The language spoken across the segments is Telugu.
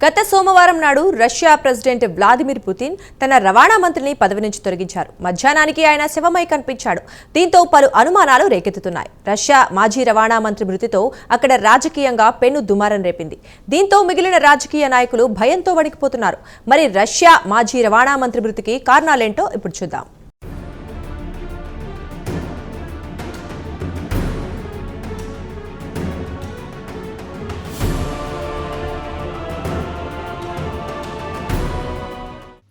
గత సోమవారం నాడు రష్యా ప్రెసిడెంట్ వ్లాదిమిర్ పుతిన్ తన రవాణా మంత్రిని పదవి నుంచి తొలగించారు. మధ్యాహ్నానికి ఆయన శవమై కనిపించాడు. దీంతో పలు అనుమానాలు రేకెత్తుతున్నాయి. రష్యా మాజీ రవాణా మంత్రి మృతితో అక్కడ రాజకీయంగా పెను దుమారం రేపింది. దీంతో మిగిలిన రాజకీయ నాయకులు భయంతో వణికిపోతున్నారు. మరి రష్యా మాజీ రవాణా మంత్రి మృతికి కారణాలేంటో ఇప్పుడు చూద్దాం.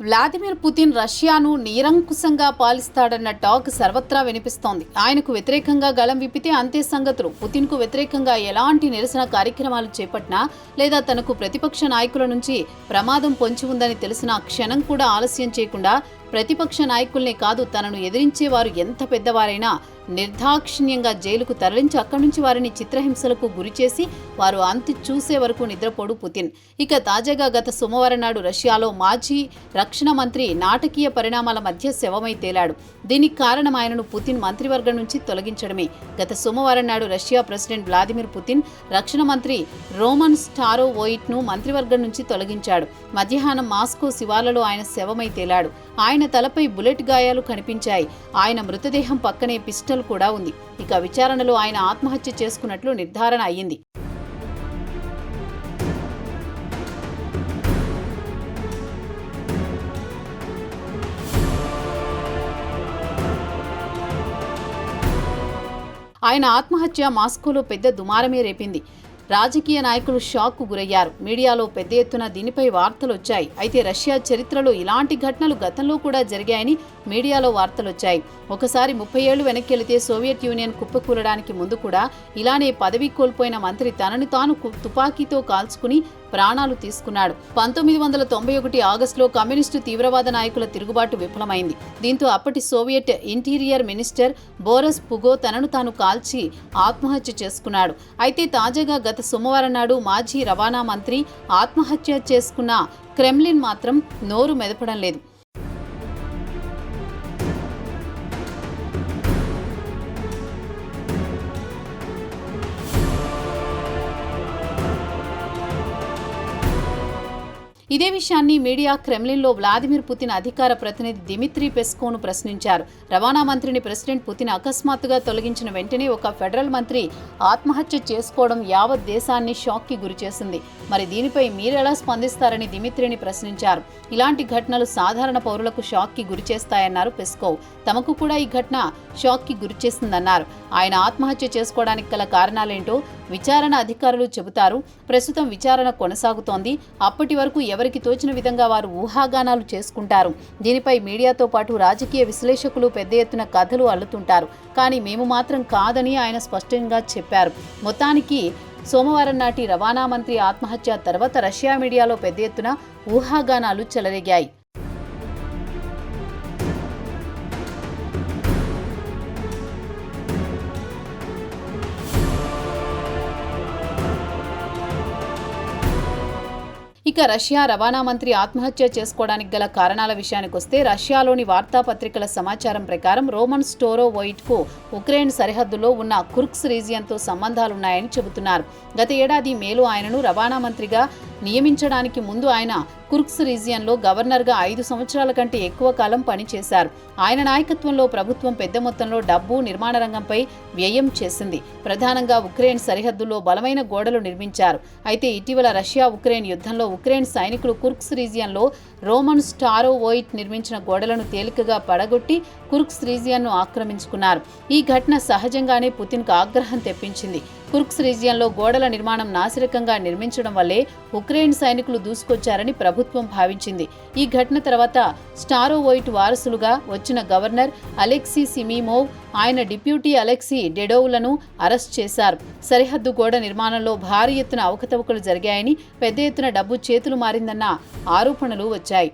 వ్లాదిమిర్ పుతిన్ రష్యాను నిరంకుశంగా పాలిస్తాడన్న టాక్ సర్వత్రా వినిపిస్తోంది. ఆయనకు వ్యతిరేకంగా గళం విప్పితే అంతే సంగతులు. పుతిన్కు వ్యతిరేకంగా ఎలాంటి నిరసన కార్యక్రమాలు చేపట్టినా లేదా తనకు ప్రతిపక్ష నాయకుల నుంచి ప్రమాదం పొంచి ఉందని తెలిసిన క్షణం కూడా ఆలస్యం చేయకుండా ప్రతిపక్ష నాయకుల్నే కాదు, తనను ఎదిరించేవారు ఎంత పెద్దవారైనా నిర్దాక్షిణ్యంగా జైలుకు తరలించి అక్కడి నుంచి వారిని చిత్రహింసలకు గురిచేసి వారు అంతి చూసే వరకు నిద్రపోడు పుతిన్. ఇక తాజాగా గత సోమవారం నాడు రష్యాలో మాజీ రక్షణ మంత్రి నాటకీయ పరిణామాల మధ్య శవమై తేలాడు. దీనికి కారణం ఆయనను పుతిన్ మంత్రివర్గం నుంచి తొలగించడమే. గత సోమవారం నాడు రష్యా ప్రెసిడెంట్ వ్లాదిమిర్ పుతిన్ రక్షణ మంత్రి రోమన్ స్టారోవోయిట్ను మంత్రివర్గం నుంచి తొలగించాడు. మధ్యాహ్నం మాస్కో శివార్లలో ఆయన శవమై తేలాడు. ఆయన తలపై బుల్లెట్ గాయాలు కనిపించాయి. ఆయన మృతదేహం పక్కనే పిస్టల్ కూడా ఉంది. ఇక విచారణలో ఆయన ఆత్మహత్య చేసుకున్నట్లు నిర్ధారణ అయ్యింది. ఆయన ఆత్మహత్య మాస్కోలో పెద్ద దుమారమే రేపింది. రాజకీయ నాయకులు షాక్కు గురయ్యారు. మీడియాలో పెద్ద ఎత్తున దీనిపై వార్తలు వచ్చాయి. అయితే రష్యా చరిత్రలో ఇలాంటి ఘటనలు గతంలో కూడా జరిగాయని మీడియాలో వార్తలొచ్చాయి. ఒకసారి 30 ఏళ్లు వెనక్కెళితే సోవియట్ యూనియన్ కుప్పకూలడానికి ముందు కూడా ఇలానే పదవి కోల్పోయిన మంత్రి తనను తాను తుపాకీతో కాల్చుకుని ప్రాణాలు తీసుకున్నాడు. 1991 ఆగస్టులో కమ్యూనిస్టు తీవ్రవాద నాయకుల తిరుగుబాటు విఫలమైంది. దీంతో అప్పటి సోవియట్ ఇంటీరియర్ మినిస్టర్ బోరస్ పుగో తనను తాను కాల్చి ఆత్మహత్య చేసుకున్నాడు. అయితే తాజాగా గత సోమవారం నాడు మాజీ రవాణా మంత్రి ఆత్మహత్య చేసుకున్న క్రెమ్లిన్ మాత్రం నోరు మెదపడం లేదు. ఇదే విషయాన్ని మీడియా క్రెమ్లిన్లో వ్లాదిమిర్ పుతిన్ అధికార ప్రతినిధి దిమిత్రీ పెస్కోవ్ను ప్రశ్నించారు. రవాణా మంత్రిని ప్రెసిడెంట్ పుతిన్ అకస్మాత్తుగా తొలగించిన వెంటనే ఒక ఫెడరల్ మంత్రి ఆత్మహత్య చేసుకోవడం యావత్ దేశాన్ని షాక్కి గురిచేసింది. మరి దీనిపై మీరెలా స్పందిస్తారని దిమిత్రీని ప్రశ్నించారు. ఇలాంటి ఘటనలు సాధారణ పౌరులకు షాక్కి గురిచేస్తాయన్నారు పెస్కోవ్. తమకు కూడా ఈ ఘటన షాక్కి గురిచేసిందన్నారు. ఆయన ఆత్మహత్య చేసుకోవడానికి గల కారణాలేంటో విచారణ అధికారులు చెబుతారు. ప్రస్తుతం విచారణ కొనసాగుతోంది. అప్పటి వరకు ఎవరికి తోచిన విధంగా వారు ఊహాగానాలు చేసుకుంటారు. దీనిపై మీడియాతో పాటు రాజకీయ విశ్లేషకులు పెద్ద ఎత్తున కథలు అల్లుతుంటారు. కానీ మేము మాత్రం కాదని ఆయన స్పష్టంగా చెప్పారు. మొత్తానికి సోమవారం నాటి రవాణా మంత్రి ఆత్మహత్య తర్వాత రష్యా మీడియాలో పెద్ద ఎత్తున ఊహాగానాలు చెలరేగాయి. ఇక రష్యా రవాణా మంత్రి ఆత్మహత్య చేసుకోవడానికి గల కారణాల విషయానికొస్తే రష్యాలోని వార్తాపత్రికల సమాచారం ప్రకారం రోమన్ స్టారోవోయిట్కు ఉక్రెయిన్ సరిహద్దులో ఉన్న కుర్స్క్ రీజియన్తో సంబంధాలున్నాయని చెబుతున్నారు. గత ఏడాది మేలో ఆయనను రవాణా మంత్రిగా నియమించడానికి ముందు ఆయన కుర్స్క్ రీజియన్లో గవర్నర్గా 5 సంవత్సరాల కంటే ఎక్కువ కాలం పనిచేశారు. ఆయన నాయకత్వంలో ప్రభుత్వం పెద్ద మొత్తంలో డబ్బు నిర్మాణ రంగంపై వ్యయం చేసింది. ప్రధానంగా ఉక్రెయిన్ సరిహద్దుల్లో బలమైన గోడలు నిర్మించారు. అయితే ఇటీవల రష్యా ఉక్రెయిన్ యుద్ధంలో ఉక్రెయిన్ సైనికులు కుర్స్క్ రీజియన్లో రోమన్ స్టారోవోయిట్ నిర్మించిన గోడలను తేలికగా పడగొట్టి కుర్స్క్ రీజియన్ను ఆక్రమించుకున్నారు. ఈ ఘటన సహజంగానే పుతిన్కు ఆగ్రహం తెప్పించింది. కుర్స్క్ రీజియన్లో గోడల నిర్మాణం నాసిరకంగా నిర్మించడం వల్లే ఉక్రెయిన్ సైనికులు దూసుకొచ్చారని ప్రభుత్వం భావించింది. ఈ ఘటన తర్వాత స్టారోవోయిట్ వారసులుగా వచ్చిన గవర్నర్ అలెక్సీ సిమీమోవ్, ఆయన డిప్యూటీ అలెక్సీ డెడోవ్లను అరెస్ట్ చేశారు. సరిహద్దు గోడ నిర్మాణంలో భారీ ఎత్తున అవకతవకలు జరిగాయని, పెద్ద ఎత్తున డబ్బు చేతులు మారిందన్న ఆరోపణలు వచ్చాయి.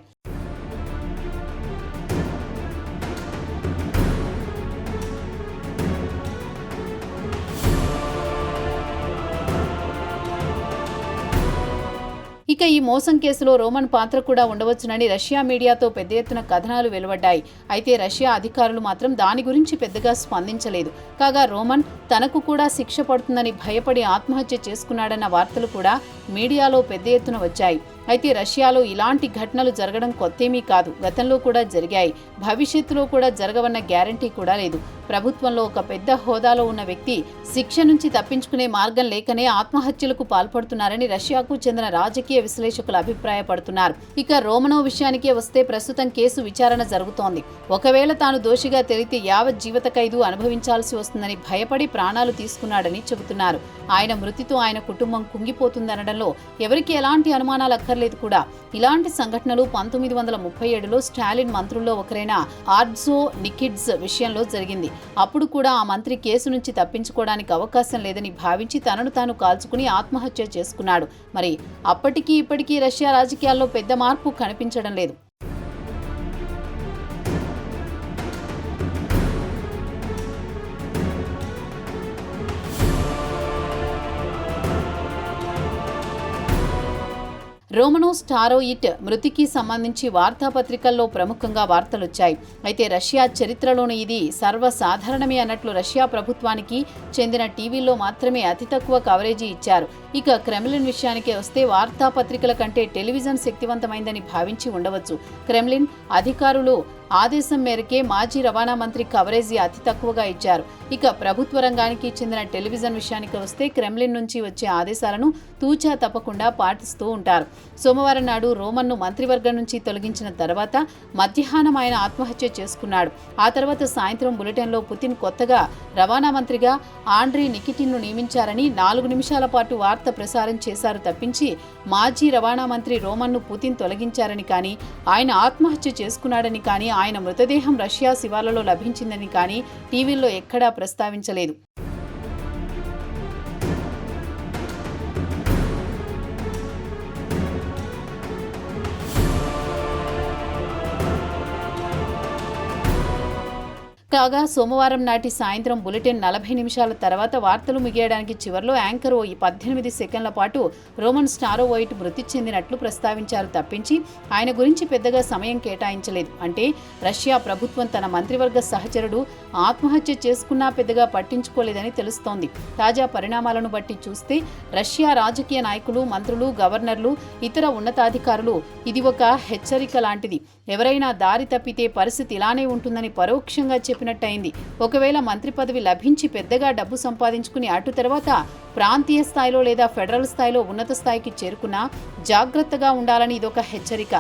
ఇక ఇక ఈ మోసం కేసులో రోమన్ పాత్ర కూడా ఉండవచ్చునని రష్యా మీడియాతో పెద్ద ఎత్తున కథనాలు వెలువడ్డాయి. అయితే రష్యా అధికారులు మాత్రం దాని గురించి పెద్దగా స్పందించలేదు. కాగా రోమన్ తనకు కూడా శిక్ష పడుతుందని భయపడి ఆత్మహత్య చేసుకున్నాడన్న వార్తలు కూడా మీడియాలో పెద్ద ఎత్తున వచ్చాయి. అయితే రష్యాలో ఇలాంటి ఘటనలు జరగడం కొత్తేమీ కాదు. గతంలో కూడా జరిగాయి, భవిష్యత్తులో కూడా జరగవన్న గ్యారంటీ కూడా లేదు. ప్రభుత్వంలో ఒక పెద్ద హోదాలో ఉన్న వ్యక్తి శిక్ష నుంచి తప్పించుకునే మార్గం లేకనే ఆత్మహత్యలకు పాల్పడుతున్నారని రష్యాకు చెందిన రాజకీయ విశ్లేషకులు అభిప్రాయపడుతున్నారు. ఇక రోమనోవ్ విషయానికే వస్తే ప్రస్తుతం కేసు విచారణ జరుగుతోంది. ఒకవేళ తాను దోషిగా తేలితే యావత్ జీవిత ఖైదు అనుభవించాల్సి వస్తుందని భయపడి ప్రాణాలు తీసుకున్నాడని చెబుతున్నారు. ఆయన మృతితో ఆయన కుటుంబం కుంగిపోతుందనడంలో ఎవరికి ఎలాంటి అనుమానాలు అక్కర్లేదు కూడా. ఇలాంటి సంఘటనలు 1937లో స్టాలిన్ మంత్రుల్లో ఒకరైన ఆర్డ్జో నికిడ్జ్ విషయంలో జరిగింది. అప్పుడు కూడా ఆ మంత్రి కేసు నుంచి తప్పించుకోవడానికి అవకాశం లేదని భావించి తనను తాను కాల్చుకుని ఆత్మహత్య చేసుకున్నాడు. మరి అప్పటికీ ఇప్పటికీ రష్యా రాజకీయాల్లో పెద్ద మార్పు కనిపించడం లేదు. రోమనోవ్ స్టారోయిట్ మృతికి సంబంధించి వార్తాపత్రికల్లో ప్రముఖంగా వార్తలొచ్చాయి. అయితే రష్యా చరిత్రలోని ఇది సర్వసాధారణమే అన్నట్లు రష్యా ప్రభుత్వానికి చెందిన టీవీల్లో మాత్రమే అతి తక్కువ కవరేజీ ఇచ్చారు. ఇక క్రెమ్లిన్ విషయానికే వస్తే వార్తాపత్రికల కంటే టెలివిజన్ శక్తివంతమైందని భావించి ఉండవచ్చు. క్రెమ్లిన్ అధికారులు ఆదేశం మేరకే మాజీ రవాణా మంత్రి కవరేజీ అతి తక్కువగా ఇచ్చారు. ఇక ప్రభుత్వ రంగానికి చెందిన టెలివిజన్ విషయానికి వస్తే క్రెమ్లిన్ నుంచి వచ్చే ఆదేశాలను తూచా తప్పకుండా పాటిస్తూ ఉంటారు. సోమవారం నాడు రోమన్ను మంత్రివర్గం నుంచి తొలగించిన తర్వాత మధ్యాహ్నం ఆయన ఆత్మహత్య చేసుకున్నాడు. ఆ తర్వాత సాయంత్రం బులెటిన్లో పుతిన్ కొత్తగా రవాణా మంత్రిగా ఆండ్రీ నికిటిన్ను నియమించారని 4 నిమిషాల పాటు వార్త ప్రసారం చేశారు తప్పించి మాజీ రవాణా మంత్రి రోమన్ను పుతిన్ తొలగించారని కానీ, ఆయన ఆత్మహత్య చేసుకున్నాడని కానీ, ఆయన మృతదేహం రష్యా శివార్లలో లభించిందని కానీ టీవీల్లో ఎక్కడా ప్రస్తావించలేదు. కాగా సోమవారం నాటి సాయంత్రం బులెటిన్ 40 నిమిషాల తర్వాత వార్తలు ముగియడానికి చివర్లో యాంకర్ ఓ 18 సెకండ్ల పాటు రోమన్ స్టారోవోయిట్ మృతి చెందినట్లు ప్రస్తావించారు తప్పించి ఆయన గురించి పెద్దగా సమయం కేటాయించలేదు. అంటే రష్యా ప్రభుత్వం తన మంత్రివర్గ సహచరుడు ఆత్మహత్య చేసుకున్నా పెద్దగా పట్టించుకోలేదని తెలుస్తోంది. తాజా పరిణామాలను బట్టి చూస్తే రష్యా రాజకీయ నాయకులు, మంత్రులు, గవర్నర్లు, ఇతర ఉన్నతాధికారులు ఇది ఒక హెచ్చరిక లాంటిది. ఎవరైనా దారి తప్పితే పరిస్థితి ఇలానే ఉంటుందని పరోక్షంగా చెప్పినట్టయింది. ఒకవేళ మంత్రి పదవి లభించి పెద్దగా డబ్బు సంపాదించుకుని అటు తర్వాత ప్రాంతీయ స్థాయిలో లేదా ఫెడరల్ స్థాయిలో ఉన్నత స్థాయికి చేరుకున్నా జాగ్రత్తగా ఉండాలని ఇదొక హెచ్చరిక.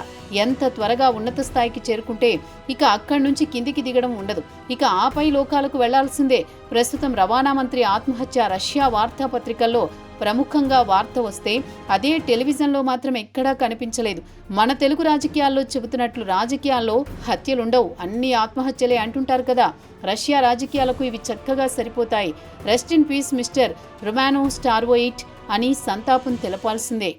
ఎంత త్వరగా ఉన్నత స్థాయికి చేరుకుంటే ఇక అక్కడి నుంచి కిందికి దిగడం ఉండదు. ఇక ఆపై లోకాలకు వెళ్లాల్సిందే. ప్రస్తుతం రవాణా మంత్రి ఆత్మహత్య రష్యా వార్తాపత్రికల్లో ప్రముఖంగా వార్త వస్తే అదే టెలివిజన్లో మాత్రం ఎక్కడా కనిపించలేదు. మన తెలుగు రాజకీయాల్లో చెబుతున్నట్లు రాజకీయాల్లో హత్యలుండవు, అన్ని ఆత్మహత్యలే అంటుంటారు కదా. రష్యా రాజకీయాలకు ఇవి చక్కగా సరిపోతాయి. Rest in peace mister Romanov స్టారోయిట్ అని సంతాపం తెలపాల్సిందే.